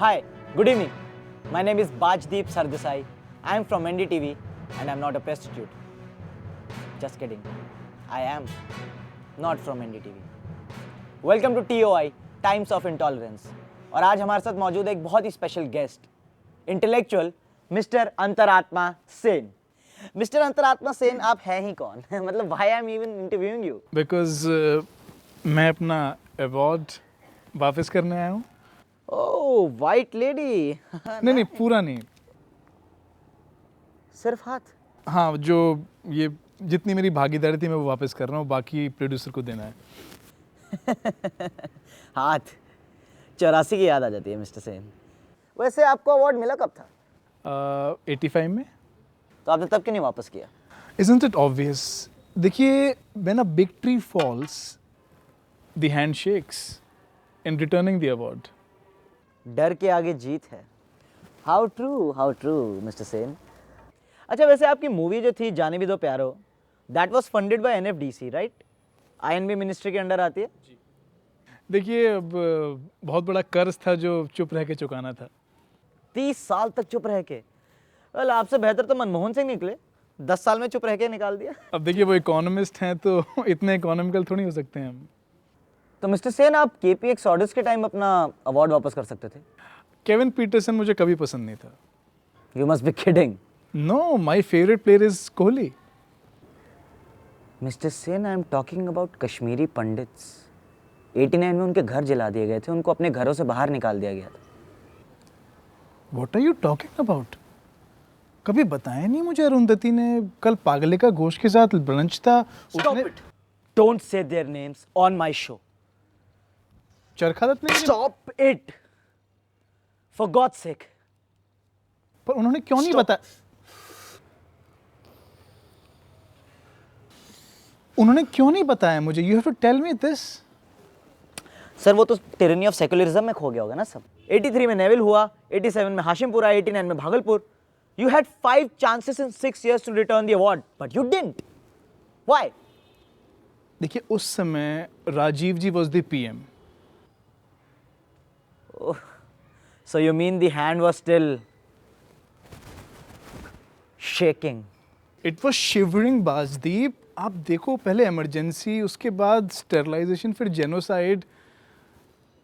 Hi, good evening. My name is Bajdeep Sardesai. I am from NDTV and I am not a prostitute. Just kidding. I am not from NDTV. Welcome to TOI, Times of Intolerance. और आज हमारे साथ मौजूद है एक बहुत ही special guest, intellectual mister अंतरात्मा Sen. Mister अंतरात्मा सेन, आप हैं ही कौन? मतलब why I am even interviewing you? Because मैं अपना अवार्ड वापस करने आया हूँ। ओह, वाइट लेडी। नहीं पूरा नहीं, सिर्फ हाथ? हाँ, जो ये जितनी मेरी भागीदारी थी मैं वो वापस कर रहा हूँ, बाकी प्रोड्यूसर को देना है। हाथ 84 की याद आ जाती है मिस्टर सेन। वैसे आपको अवार्ड मिला कब था? 85 में। तो आपने तब क्यों नहीं वापस किया? Isn't it obvious? देखिए, when a big tree falls, the hand shakes in returning the award. डर के आगे जीत है। How true mister Sen. अच्छा, वैसे आपकी मूवी जो थी जाने भी दो प्यारो, that was funded by NFDC, right? I&B ministry के अंडर आती है। देखिए, अब बहुत बड़ा कर्ज था जो चुप रह के चुकाना था। 30 साल तक चुप रह के। वेल, आपसे बेहतर तो मनमोहन सिंह निकले, 10 साल में चुप रह के निकाल दिया। अब देखिए, वो इकोनॉमिस्ट हैं तो इतने इकोनॉमिकल थोड़ी हो सकते हैं हम। तो मिस्टर सेन, आप केपीएक्स ऑडियंस के टाइम अपना अवार्ड वापस कर सकते थे। केविन पीटरसन मुझे कभी पसंद नहीं था। You must be kidding. No, my favourite player is Kohli. Mister Sen, I am talking about Kashmiri Pandits. 89 में उनके घर जला दिए गए थे, उनको अपने घरों से बाहर निकाल दिया गया था। What are you talking about? कभी बताया नहीं मुझे अरुंधति ने कल पागले का गोश्त के साथ ब्रंच था। Stop it. Don't say their names on my show. चरखा दत्त ने Stop it. For God's sake. पर उन्होंने क्यों नहीं बताया? उन्होंने क्यों नहीं बताया मुझे? You have to tell me this. Sir, वो तो टिरनी ऑफ सेक्युलरिज्म में खो गया होगा ना सब। 83 में नेविल हुआ, 87 में हाशिमपुरा, 89 में Bhagalpur. You had 5 chances in 6 years to return the award, but you didn't. Why? देखिए, उस समय राजीव जी was the PM. Oh, so you mean the hand was still shaking? It was shivering, बाजदीप। आप देखो, पहले इमरजेंसी, उसके बाद स्टेरलाइजेशन, फिर जेनोसाइड,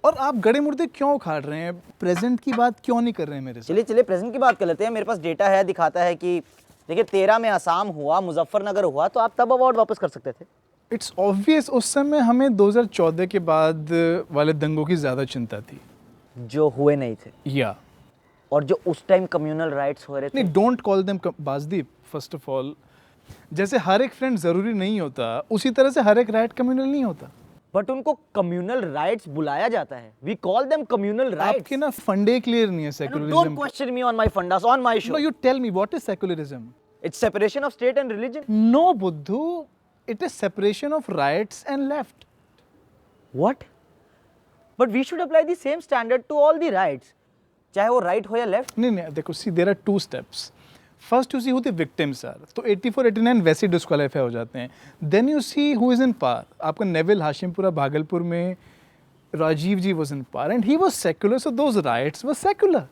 और आप गड़े मुर्दे क्यों उखाड़ रहे हैं? प्रेजेंट की बात क्यों नहीं कर रहे हैं मेरे साथ? चलिए प्रेजेंट की बात कर लेते हैं। मेरे पास डेटा है, दिखाता है कि देखिए 13 में असम हुआ, मुजफ्फरनगर हुआ, तो आप तब अवार्ड वापस कर सकते थे। इट्स ऑब्वियस, उस समय हमें 2014 के बाद वाले दंगों की ज़्यादा चिंता थी जो हुए नहीं थे, या और जो उस टाइम कम्युनल राइट्स हो रहे थे। नहीं, don't call them Bajdeep. First of all, जैसे हर एक फ्रेंड ज़रूरी नहीं होता, उसी तरह से हर एक राइट कम्युनल नहीं होता। बट उनको कम्युनल राइट्स बुलाया जाता है। We call them communal riots. आपके ना फंडे क्लियर नहीं है secularism. Don't question me on my fundas on my show. No, you tell me what is secularism? It's separation of state and religion. No बुद्धू, it is separation of rights and left. What? But we should apply the same standard to all the rights, चाहे वो right हो या left. नहीं, देखो, see, there are 2 steps. First you see who the victims are. तो 84, 89 वैसे disqualify हो जाते हैं. Then you see who is in power. आपका नेविल हाशिमपुरा भागलपुर में राजीव जी was in power and he was secular, so those rights were secular.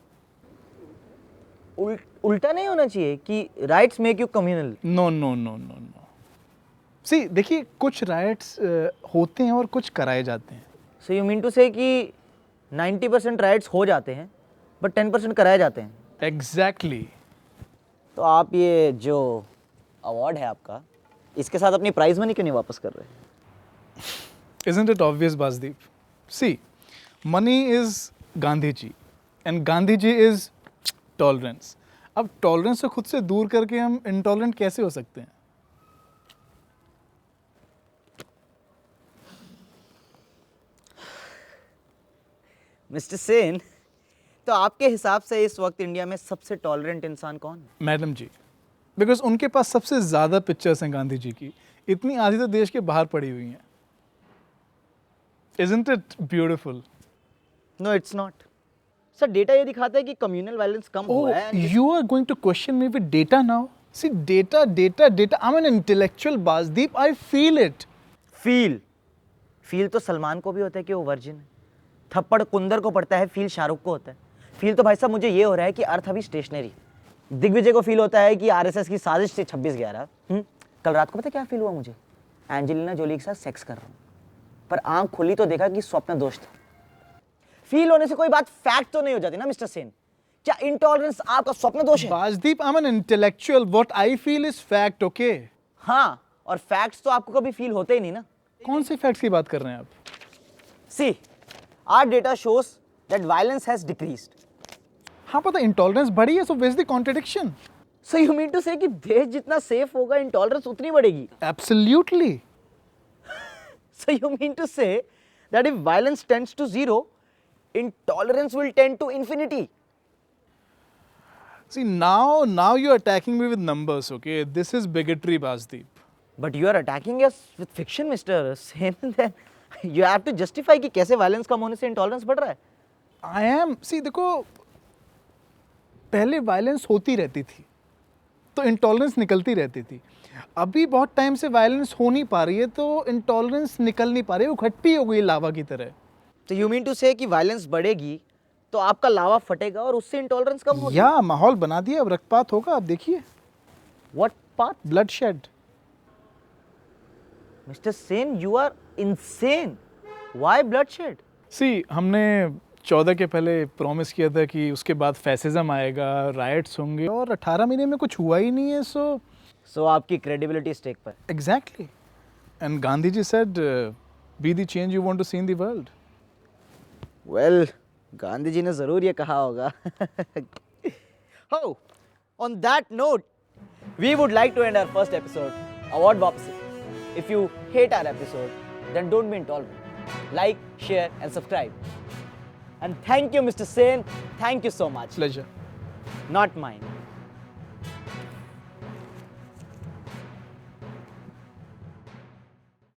उल्टा नहीं होना चाहिए कि rights make you communal. No. See, देखिए, कुछ राइट्स होते हैं और कुछ कराए जाते हैं। So you mean to say कि 90% राइट्स हो जाते हैं बट 10% कराए जाते हैं। Exactly. तो आप ये जो अवार्ड है आपका, इसके साथ अपनी प्राइज मनी क्यों नहीं वापस कर रहे? Isn't it obvious, Basdeep? See, money is Gandhi ji and Gandhi ji is tolerance. अब टॉलरेंस से खुद से दूर करके हम इंटॉलरेंट कैसे हो सकते हैं? मिस्टर सेन, तो आपके हिसाब से इस वक्त इंडिया में सबसे टॉलरेंट इंसान कौन है? मैडम जी, बिकॉज उनके पास सबसे ज़्यादा पिक्चर्स हैं गांधी जी की। इतनी आधी तो देश के बाहर पड़ी हुई हैं। Isn't it beautiful? No, it's not. Sir, data ये दिखाता है कि कम्युनल वायलेंस कम हुआ है। You are going to question me with data now? See, data. I'm an intellectual, Basdeep. I feel it. Feel तो सलमान को भी होता है कि वो वर्जिन है। थप्पड़ कुंदर को पड़ता है, फील शाहरुख को होता है। फील तो भाई साहब मुझे ये हो रहा है कि अर्थ अभी स्टेशनरी। दिग्विजय को फील होता है कि आरएसएस की साजिश से 26/11। कल रात को पता क्या फील हुआ मुझे? एंजेलिना जोली के साथ सेक्स कर रहा हूँ, पर आंख खुली तो देखा कि स्वप्न दोष था। फील होने से कोई बात फैक्ट तो नहीं हो जाती ना मिस्टर सेन। क्या इंटॉलरेंस आपका स्वप्न दोष है? बाजदीप, I am an intellectual, what I feel is fact, okay? हाँ, और फैक्ट्स तो आपको कभी फील होते ही नहीं ना। कौन से फैक्ट्स की बात कर रहे हैं आप? See, our data shows that violence has decreased. हाँ, पता इंटॉलरेंस बढ़ी है, so where is the contradiction? So you mean to say कि देश जितना सेफ होगा इंटॉलरेंस उतनी बढ़ेगी? Absolutely. So you mean to say that if violence tends to zero, intolerance will tend to infinity? See, now you're attacking me with numbers, okay? This is bigotry, Basdeep. But you are attacking us with fiction, Mr. Sen. Then you have to justify कि कैसे violence कम होने से intolerance बढ़ रहा है। I am, see, देखो, पहले violence होती रहती थी, तो intolerance निकलती रहती थी। अभी बहुत टाइम से वायलेंस हो नहीं पा रही है, तो इंटॉलरेंस निकल नहीं पा रही है, वो खट्टी हो गई लावा की तरह। तो यू मीन टू से कि वायलेंस बढ़ेगी तो आपका लावा फटेगा और उससे इंटॉलरेंस कम होगी? या माहौल बना दिया, अब रक्तपात होगा, आप देखिए। What path? Bloodshed. Mister Sen, you are insane. Why bloodshed? See, हमने 14 के पहले प्रॉमिस किया था कि उसके बाद फैसिज्म आएगा, राइट्स होंगे, और 18 महीने में कुछ हुआ ही नहीं है। सो आपकी क्रेडिबिलिटी स्टेक पर। Exactly. And Gandhiji said, be the change you want to see in the world. Well, Gandhi ji ने जरूर ये कहा होगा। Oh, on that note, we would like to end our first episode, Award Wapsi. If you hate our episode, then don't be intolerant. Like, share, and subscribe. And thank you, Mr. Sen. Thank you so much. Pleasure. Not mine.